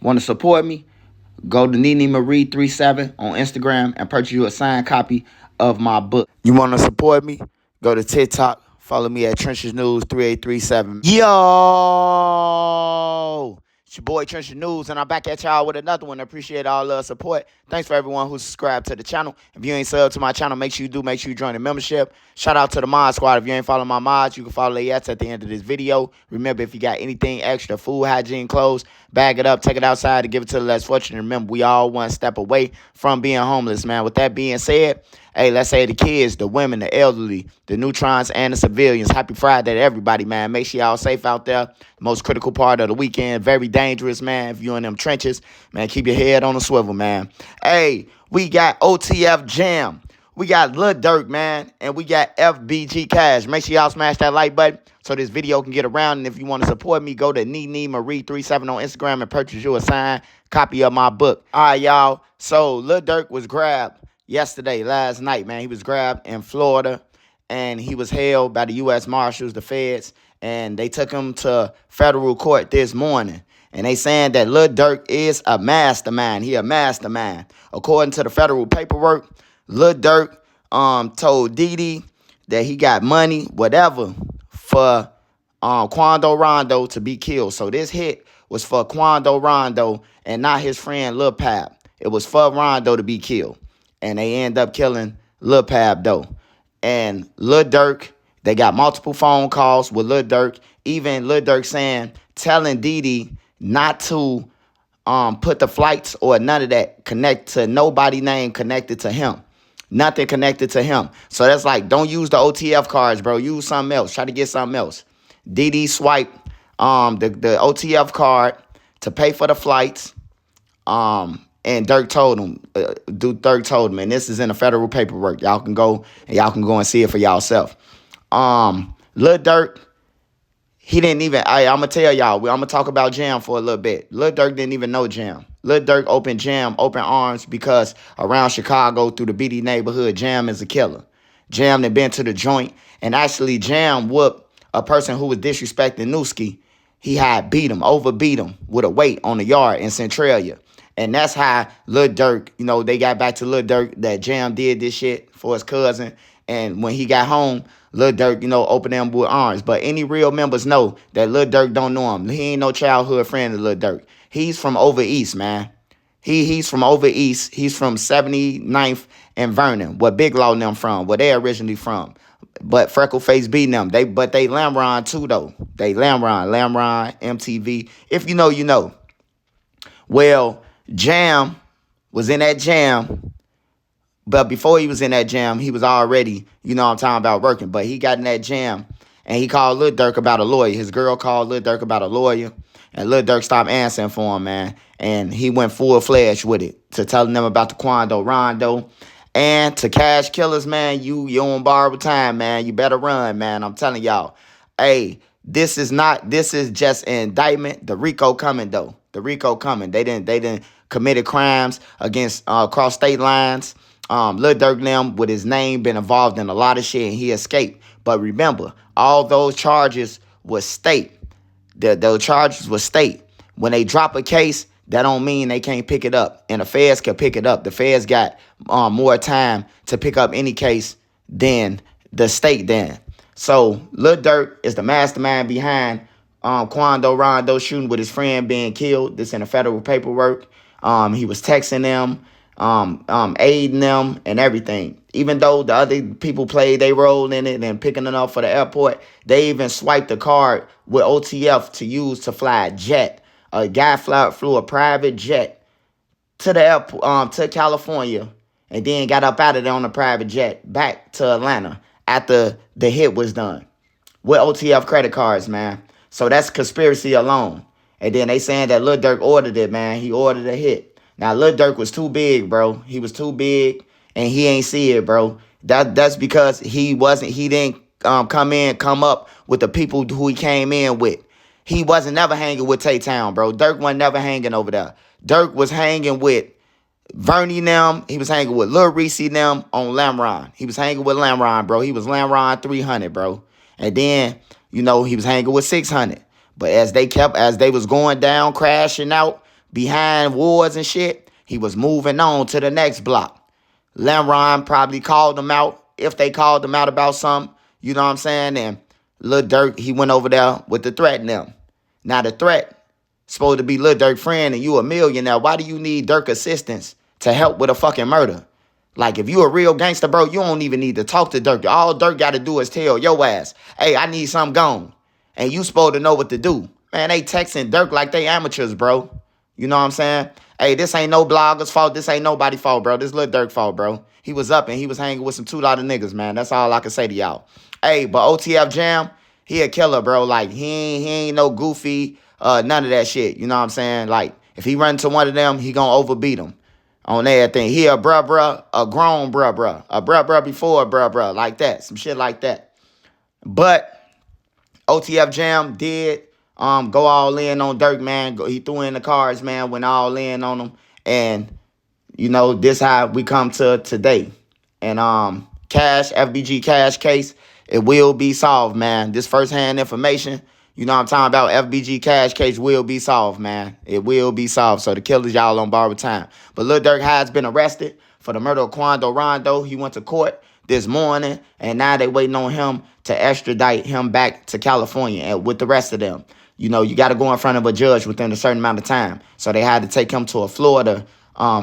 Want to support me? Go to Nene Marie 37 on Instagram and purchase you a signed copy of my book. You want to support me? Go to TikTok. Follow me at Trenches News 3837. Yo! It's your boy Trenches News, and I'm back at y'all with another one. I appreciate all the support. Thanks for everyone who subscribed to the channel. If you ain't subbed to my channel, make sure you do. Make sure you join the membership. Shout out to the mod squad. If you ain't following my mods, you can follow the at the end of this video. Remember, if you got anything extra, food, hygiene, clothes, bag it up, take it outside, and give it to the less fortunate. Remember, we all one step away from being homeless, man. With that being said, hey, let's say the kids, the women, the elderly, the neutrons, and the civilians. Happy Friday to everybody, man. Make sure y'all safe out there. Most critical part of the weekend. Very dangerous, man. If you're in them trenches, man, keep your head on the swivel, man. Hey, we got OTF Jam. We got Lil Durk, man. And we got FBG Cash. Make sure y'all smash that like button so this video can get around. And if you want to support me, go to Nene Marie 37 on Instagram and purchase you a signed copy of my book. All right, y'all. So Lil Durk was grabbed last night, man. He was grabbed in Florida, and he was held by the U.S. Marshals, the feds, and they took him to federal court this morning. And they saying that Lil Durk is a mastermind. He a mastermind. According to the federal paperwork, Lil Durk told Didi that he got money, whatever, for Quando Rondo to be killed. So this hit was for Quando Rondo and not his friend Lil Pap. It was for Rondo to be killed. And they end up killing Lil Pap, though. And Lil Durk, they got multiple phone calls with Lil Durk. Even Lil Durk telling Didi not to put the flights or none of that connect to nobody name connected to him. Nothing connected to him. So that's like, don't use the OTF cards, bro. Use something else. Try to get something else. Didi swiped the OTF card to pay for the flights. And Durk told him, and this is in the federal paperwork. Y'all can go and see it for yourself. Lil Durk, he didn't even, I'm going to tell y'all, I'm going to talk about Jam for a little bit. Lil Durk didn't even know Jam. Lil Durk opened Jam, open arms, because around Chicago through the BD neighborhood, Jam is a killer. Jam had been to the joint, and actually Jam whooped a person who was disrespecting Newski. He had overbeat him with a weight on the yard in Centralia. And that's how Lil Durk, they got back to Lil Durk that Jam did this shit for his cousin. And when he got home, Lil Durk, opened them with arms. But any real members know that Lil Durk don't know him. He ain't no childhood friend of Lil Durk. He's from over east, man. He's from over east. He's from 79th and Vernon, where Big Law and them from, where they originally from. But Freckleface beating them. They Lamron too, though. They Lamron, MTV. If you know, you know. Well, Jam was in that jam, but before he was in that jam, he was already, I'm talking about, working. But he got in that jam, and he called Lil Durk about a lawyer. His girl called Lil Durk about a lawyer, and Lil Durk stopped answering for him, man. And he went full-fledged with it to telling them about the Quando Rondo. And to cash killers, man, you on borrowed time, man. You better run, man. I'm telling y'all. Hey, this is just an indictment. The RICO coming, though. The RICO coming. They didn't committed crimes against across state lines. Lil Durk them with his name been involved in a lot of shit, and he escaped. But remember, all those charges was state. Those charges was state. When they drop a case, that don't mean they can't pick it up. And the feds can pick it up. The feds got more time to pick up any case than the state then. So Lil Durk is the mastermind behind Quando Rondo shooting with his friend being killed. This in the federal paperwork. He was texting them, aiding them, and everything. Even though the other people played their role in it and picking it up for the airport, they even swiped the card with OTF to use to fly a jet. A guy flew a private jet to the airport, to California, and then got up out of there on a private jet back to Atlanta after the hit was done with OTF credit cards, man. So that's conspiracy alone. And then they saying that Lil Durk ordered it, man. He ordered a hit. Now, Lil Durk was too big, bro. He was too big, and he ain't see it, bro. That's because he didn't come up with the people who he came in with. He wasn't never hanging with Tay-Town, bro. Durk wasn't never hanging over there. Durk was hanging with Vernie them. He was hanging with Lil Reese them on Lamron. He was hanging with Lamron, bro. He was Lamron 300, bro. And then, he was hanging with 600. But as they was going down, crashing out, behind wars and shit, he was moving on to the next block. Lemron probably called him out, if they called him out about something, you know what I'm saying? And Lil Durk, he went over there with the threat in them. Now the threat supposed to be Lil Durk friend and you a millionaire. Why do you need Durk assistance to help with a fucking murder? Like, if you a real gangster, bro, you don't even need to talk to Durk. All Durk got to do is tell your ass, hey, I need something gone. And you supposed to know what to do. Man, they texting Durk like they amateurs, bro. You know what I'm saying? Hey, this ain't no blogger's fault. This ain't nobody's fault, bro. This Lil Durk fault, bro. He was up and he was hanging with some $2 niggas, man. That's all I can say to y'all. Hey, but OTF Jam, he a killer, bro. Like, he ain't no goofy, none of that shit. You know what I'm saying? Like, if he run into one of them, he gonna overbeat him on everything. He a bruh, a grown bruh. A bruh before a bruh, like that. Some shit like that. But OTF Jam did go all in on Durk, man. He threw in the cards, man, went all in on him. And, you know, this how we come to today. And FBG Cash case, it will be solved, man. This firsthand information, you know what I'm talking about, FBG Cash case will be solved, man. It will be solved. So the killers, y'all on borrowed time. But Lil Durk has been arrested for the murder of Quando Rondo. He went to court this morning, and now they waiting on him to extradite him back to California and with the rest of them. You know, you got to go in front of a judge within a certain amount of time. So they had to take him to a Florida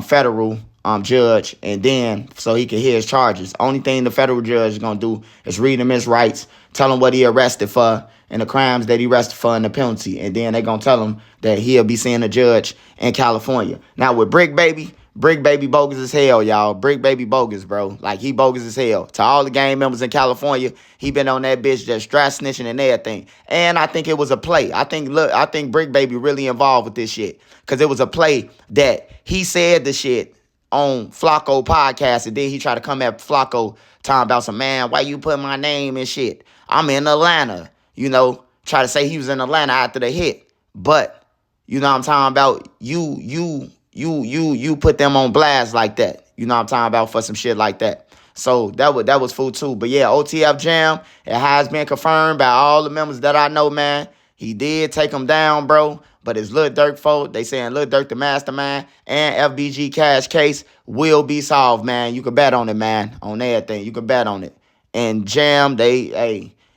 federal judge, and then so he can hear his charges. Only thing the federal judge is going to do is read him his rights, tell him what he arrested for and the crimes that he arrested for and the penalty. And then they're going to tell him that he'll be seeing a judge in California. Now with Brick Baby bogus as hell, y'all. Brick Baby bogus, bro. Like, he bogus as hell. To all the gang members in California, he been on that bitch just strap snitching and everything. And I think it was a play. I think Brick Baby really involved with this shit. Because it was a play that he said the shit on Flacco podcast, and then he tried to come at Flacco talking about some, man, why you put my name and shit? I'm in Atlanta. You know, try to say he was in Atlanta after the hit. But, you know what I'm talking about? You put them on blast like that. You know what I'm talking about, for some shit like that. So that was fool too. But yeah, OTF Jam, it has been confirmed by all the members that I know, man. He did take him down, bro. But it's Lil Durk fault. They saying Lil Durk the mastermind, and FBG Cash case will be solved, man. You can bet on it, man. On everything. You can bet on it. And Jam,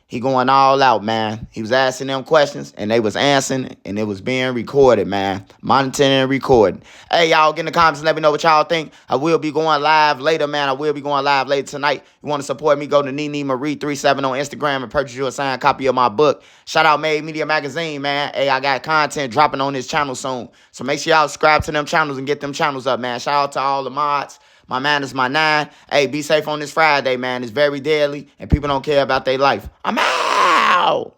he going all out, man. He was asking them questions, and they was answering, and it was being recorded, man. Monitoring and recording. Hey, y'all, get in the comments and let me know what y'all think. I will be going live later, man. I will be going live later tonight. You want to support me, go to Nene Marie 37 on Instagram and purchase you a signed copy of my book. Shout out Made Media Magazine, man. Hey, I got content dropping on this channel soon. So make sure y'all subscribe to them channels and get them channels up, man. Shout out to all the mods. My man is my 9. Hey, be safe on this Friday, man. It's very deadly, and people don't care about their life. I'm out.